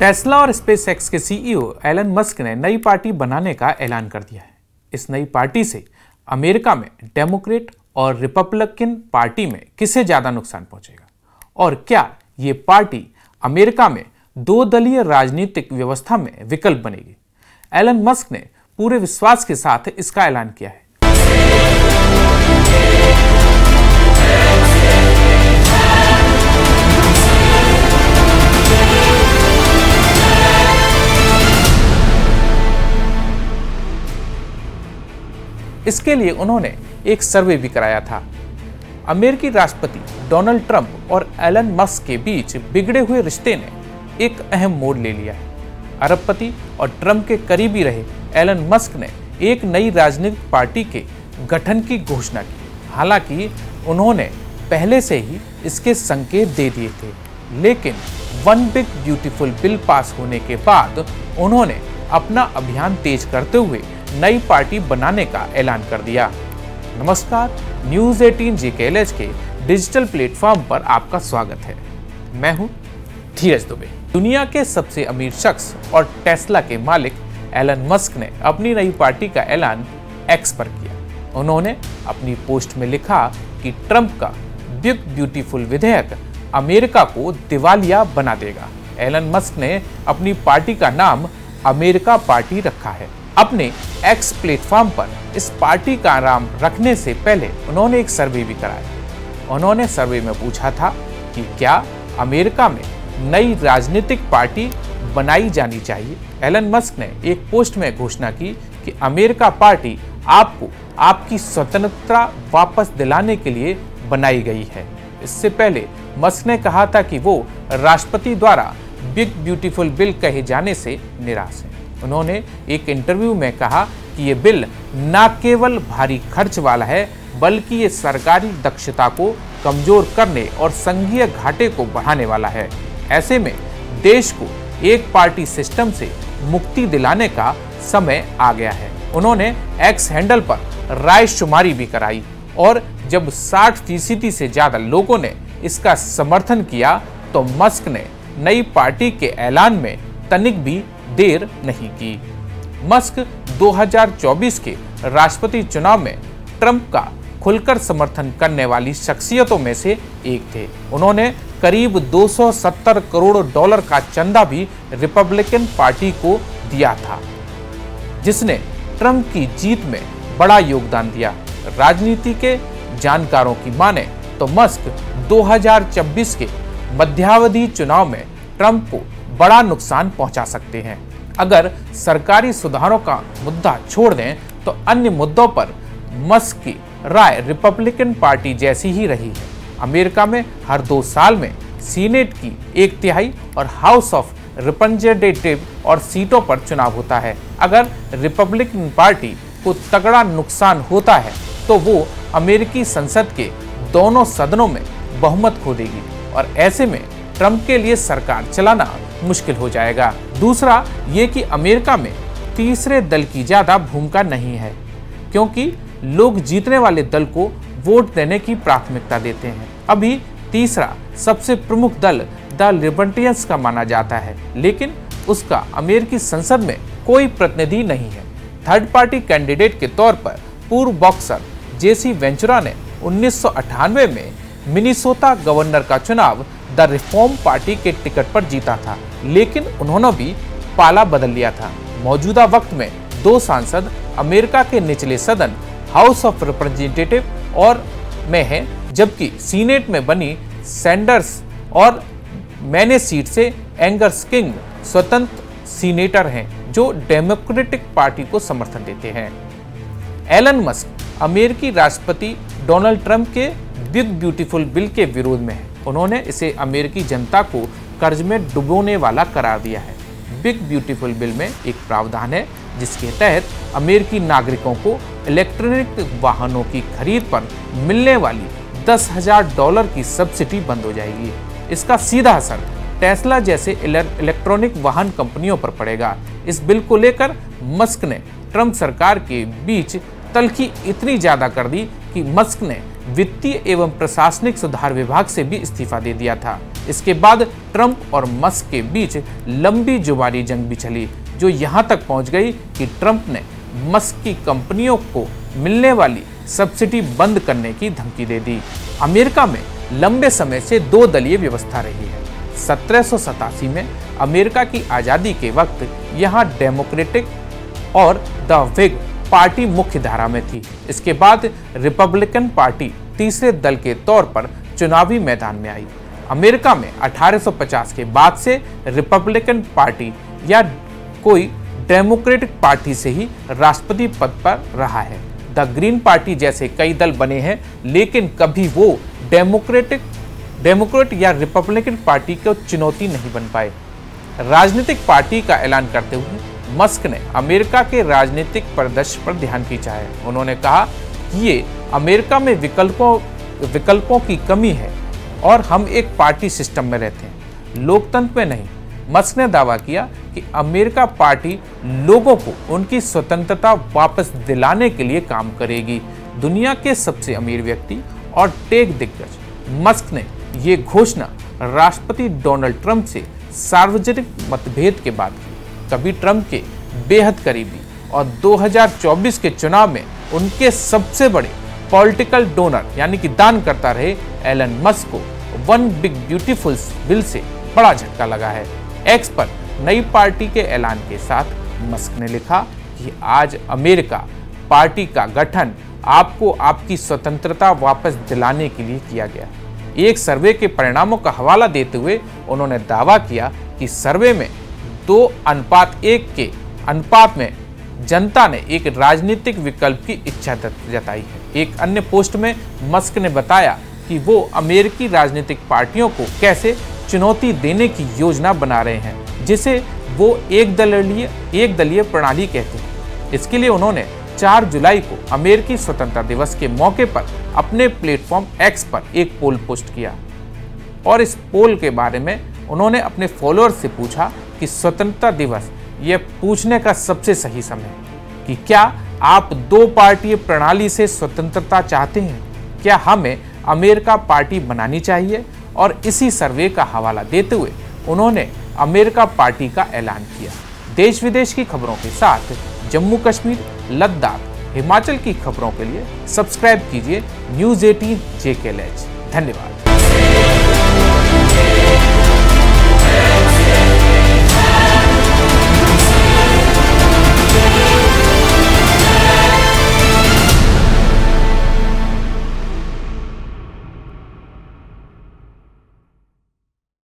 Tesla और SpaceX के CEO Elon Musk ने नई पार्टी बनाने का ऐलान कर दिया है। इस नई पार्टी से अमेरिका में डेमोक्रेट और रिपब्लिकन पार्टी में किसे ज्यादा नुकसान पहुंचेगा और क्या ये पार्टी अमेरिका में दो दलीय राजनीतिक व्यवस्था में विकल्प बनेगी? एलन मस्क ने पूरे विश्वास के साथ इसका ऐलान किया है। इसके लिए उन्होंने एक सर्वे भी कराया था। अमेरिकी राष्ट्रपति डोनाल्ड ट्रंप और एलन मस्क के बीच बिगड़े हुए रिश्ते ने एक अहम मोड़ ले लिया है। अरबपति और ट्रंप के करीबी रहे एलन मस्क ने एक नई राजनीतिक पार्टी के गठन की घोषणा की। हालांकि उन्होंने पहले से ही इसके संकेत दे दिए थे, लेकिन one big beautiful bill pass होने के बाद उन्होंने अपना अभियान तेज करते हुए नई पार्टी बनाने का ऐलान कर दिया। नमस्कार, न्यूज़ 18 GKLH के डिजिटल प्लेटफॉर्म पर आपका स्वागत है। मैं हूं धीरज दुबे। दुनिया के सबसे अमीर शख्स और टेस्ला के मालिक एलन मस्क ने अपनी नई पार्टी का ऐलान एक्स पर किया। उन्होंने अपनी पोस्ट में लिखा कि ट्रंप का बिग ब्यूटीफुल विधेयक अमेरिका को दिवालिया बना देगा। एलन मस्क ने अपनी पार्टी का नाम अमेरिका पार्टी रखा है। अपने एक्स प्लेटफॉर्म पर इस पार्टी का नाम रखने से पहले उन्होंने एक सर्वे भी कराया। उन्होंने सर्वे में पूछा था कि क्या अमेरिका में नई राजनीतिक पार्टी बनाई जानी चाहिए। एलन मस्क ने एक पोस्ट में घोषणा की कि अमेरिका पार्टी आपको आपकी स्वतंत्रता वापस दिलाने के लिए बनाई गई है। इससे पहले मस्क ने कहा था कि वो राष्ट्रपति द्वारा बिग ब्यूटीफुल बिल कहे जाने से निराश हैं। उन्होंने एक इंटरव्यू में कहा कि ये बिल न केवल भारी खर्च वाला है, बल्कि ये सरकारी दक्षता को कमजोर करने और संघीय घाटे को बढ़ाने वाला है। ऐसे में देश को एक पार्टी सिस्टम से मुक्ति दिलाने का समय आ गया है। उन्होंने एक्स हैंडल पर रायशुमारी भी कराई और जब 60% से ज्यादा लोगों ने इसका समर्थन किया तो मस्क ने नई पार्टी के ऐलान में तनिक भी देर नहीं की। मस्क 2024 के राष्ट्रपति चुनाव में ट्रंप का खुलकर समर्थन करने वाली शख्सियतों में से एक थे। उन्होंने करीब $270 करोड़ का चंदा भी रिपब्लिकन पार्टी को दिया था, जिसने ट्रंप की जीत में बड़ा योगदान दिया। राजनीति के जानकारों की माने तो मस्क 2024 के मध्यावधि चुनाव में ट्रंप को बड़ा नुकसान पहुंचा सकते हैं। अगर सरकारी सुधारों का मुद्दा छोड़ दें तो अन्य मुद्दों पर मस्क की राय रिपब्लिकन पार्टी जैसी ही रही है। अमेरिका में हर 2 साल में सीनेट की 1/3 और हाउस ऑफ रिप्रेजेंटेटिव और सीटों पर चुनाव होता है। अगर रिपब्लिकन पार्टी को तगड़ा नुकसान होता है तो वो अमेरिकी संसद के दोनों सदनों में बहुमत खो देगी और ऐसे में ट्रंप के लिए सरकार चलाना मुश्किल हो जाएगा। दूसरा ये कि अमेरिका में तीसरे दल की ज्यादा भूमिका नहीं है, क्योंकि लोग जीतने वाले दल को वोट देने की प्राथमिकता देते हैं। अभी तीसरा सबसे प्रमुख दल द लिबर्टियंस का माना जाता है, लेकिन उसका अमेरिकी संसद में कोई प्रतिनिधि नहीं है। थर्ड पार्टी कैंडिडेट के तौर पर पूर्व बॉक्सर जेसी वेंचुरा ने 1998 में मिनीसोटा गवर्नर का चुनाव द रिफॉर्म पार्टी के टिकट पर जीता था, लेकिन उन्होंने भी पाला बदल लिया था। मौजूदा वक्त में 2 सांसद अमेरिका के निचले सदन हाउस ऑफ रिप्रेजेंटेटिव और में हैं, जबकि सीनेट में बनी सैंडर्स और मैने सीट से एंगर्स किंग स्वतंत्र सीनेटर हैं जो डेमोक्रेटिक पार्टी को समर्थन देते हैं। एलन मस्क अमेरिकी राष्ट्रपति डोनाल्ड ट्रंप के बिग ब्यूटीफुल बिल के विरोध में है। उन्होंने इसे अमेरिकी जनता को कर्ज में डुबोने वाला करार दिया है। बिग ब्यूटीफुल बिल में एक प्रावधान है जिसके तहत अमेरिकी नागरिकों को इलेक्ट्रॉनिक वाहनों की खरीद पर मिलने वाली $10,000 की सब्सिडी बंद हो जाएगी। इसका सीधा असर टेस्ला जैसे इलेक्ट्रॉनिक वाहन कंपनियों पर पड़ेगा। इस बिल को लेकर मस्क ने ट्रंप सरकार के बीच तल्खी इतनी ज्यादा कर दी कि मस्क ने वित्तीय एवं प्रशासनिक सुधार विभाग से भी इस्तीफा दे दिया था। इसके बाद ट्रंप और मस्क के बीच लंबी जुबानी जंग भी चली, जो यहां तक पहुंच गई कि ट्रंप ने मस्क की कंपनियों को मिलने वाली सब्सिडी बंद करने की धमकी दे दी। अमेरिका में लंबे समय से दो दलीय व्यवस्था रही है। 1787 में अमेरिका की आज़ादी के वक्त यहाँ डेमोक्रेटिक और द व्हिग पार्टी मुख्य धारा में थी। इसके बाद रिपब्लिकन पार्टी तीसरे दल के तौर पर चुनावी मैदान में आई। अमेरिका में 1850 के बाद से रिपब्लिकन पार्टी या कोई डेमोक्रेटिक पार्टी से ही राष्ट्रपति पद पर रहा है। द ग्रीन पार्टी जैसे कई दल बने हैं, लेकिन कभी वो डेमोक्रेट या रिपब्लिकन पार्टी को चुनौती नहीं बन पाए। राजनीतिक पार्टी का ऐलान करते हुए मस्क ने अमेरिका के राजनीतिक परिदृश्य पर ध्यान खींचा है। उन्होंने कहा कि ये अमेरिका में विकल्पों की कमी है और हम एक पार्टी सिस्टम में रहते हैं, लोकतंत्र में नहीं। मस्क ने दावा किया कि अमेरिका पार्टी लोगों को उनकी स्वतंत्रता वापस दिलाने के लिए काम करेगी। दुनिया के सबसे अमीर व्यक्ति और टेक दिग्गज मस्क ने ये घोषणा राष्ट्रपति डोनाल्ड ट्रंप से सार्वजनिक मतभेद के बाद की। कभी ट्रंप के बेहद करीबी और 2024 के चुनाव में उनके सबसे बड़े पॉलिटिकल डोनर यानी कि दानकर्ता रहे एलन मस्क को वन बिग ब्यूटीफुल बिल से बड़ा झटका लगा है। एक्स पर नई पार्टी के ऐलान के साथ मस्क ने लिखा कि आज अमेरिका पार्टी का गठन आपको आपकी स्वतंत्रता वापस दिलाने के लिए किया गया। एक सर्वे के परिणामों का हवाला देते हुए उन्होंने दावा किया कि सर्वे में 2:1 के अनुपात में जनता ने एक राजनीतिक विकल्प की इच्छा जताई है। एक अन्य पोस्ट में मस्क ने बताया कि वो अमेरिकी राजनीतिक पार्टियों को कैसे चुनौती देने की योजना बना रहे हैं, जिसे वो एक दलीय प्रणाली कहते हैं। इसके लिए उन्होंने 4 जुलाई को अमेरिकी स्वतंत्रता दिवस के मौके पर अपने प्लेटफॉर्म एक्स पर एक पोल पोस्ट किया और इस पोल के बारे में उन्होंने अपने फॉलोअर्स से पूछा कि स्वतंत्रता दिवस यह पूछने का सबसे सही समय है कि क्या आप 2 पार्टी प्रणाली से स्वतंत्रता चाहते हैं? क्या हमें अमेरिका पार्टी बनानी चाहिए? और इसी सर्वे का हवाला देते हुए उन्होंने अमेरिका पार्टी का ऐलान किया। देश विदेश की खबरों के साथ जम्मू कश्मीर, लद्दाख, हिमाचल की खबरों के लिए सब्सक्राइब कीजिए News 18 JKLH। धन्यवाद।